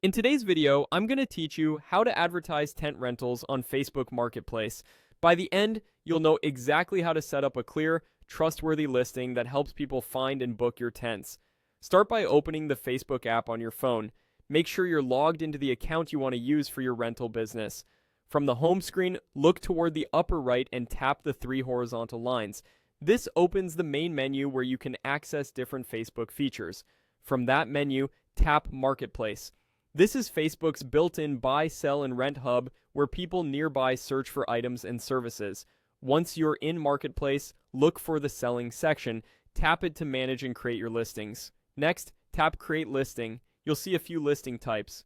In today's video, I'm going to teach you how to advertise tent rentals on Facebook Marketplace. By the end, you'll know exactly how to set up a clear, trustworthy listing that helps people find and book your tents. Start by opening the Facebook app on your phone. Make sure you're logged into the account you want to use for your rental business. From the home screen, look toward the upper right and tap the three horizontal lines. This opens the main menu where you can access different Facebook features. From that menu, tap Marketplace. This is Facebook's built-in buy, sell, and rent hub where people nearby search for items and services. Once you're in Marketplace, look for the selling section. Tap it to manage and create your listings. Next, tap Create Listing. You'll see a few listing types.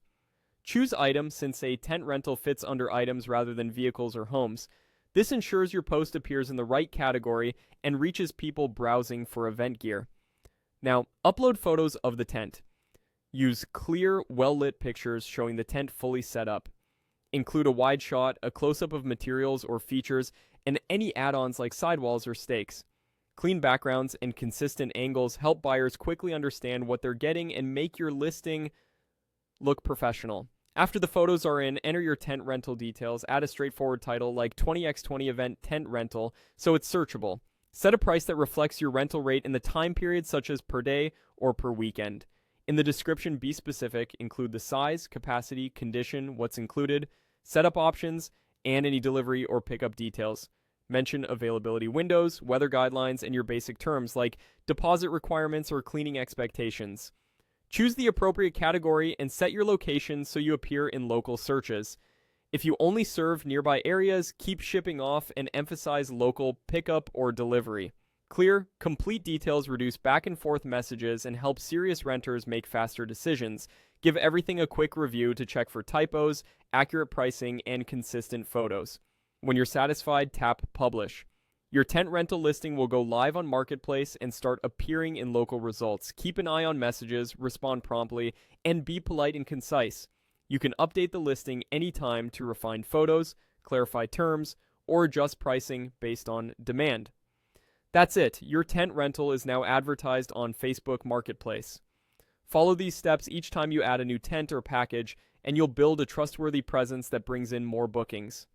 Choose item since a tent rental fits under items rather than vehicles or homes. This ensures your post appears in the right category and reaches people browsing for event gear. Now, upload photos of the tent. Use clear, well-lit pictures showing the tent fully set up. Include a wide shot, a close-up of materials or features, and any add-ons like sidewalls or stakes. Clean backgrounds and consistent angles help buyers quickly understand what they're getting and make your listing look professional. After the photos are in, enter your tent rental details. Add a straightforward title like 20x20 event tent rental so it's searchable. Set a price that reflects your rental rate in the time period, such as per day or per weekend. In the description, be specific. Include the size, capacity, condition, what's included, setup options, and any delivery or pickup details. Mention availability windows, weather guidelines, and your basic terms like deposit requirements or cleaning expectations. Choose the appropriate category and set your location so you appear in local searches. If you only serve nearby areas, keep shipping off and emphasize local pickup or delivery. Clear, complete details reduce back and forth messages and help serious renters make faster decisions. Give everything a quick review to check for typos, accurate pricing, and consistent photos. When you're satisfied, tap Publish. Your tent rental listing will go live on Marketplace and start appearing in local results. Keep an eye on messages, respond promptly, and be polite and concise. You can update the listing anytime to refine photos, clarify terms, or adjust pricing based on demand. That's it. Your tent rental is now advertised on Facebook Marketplace. Follow these steps each time you add a new tent or package, and you'll build a trustworthy presence that brings in more bookings.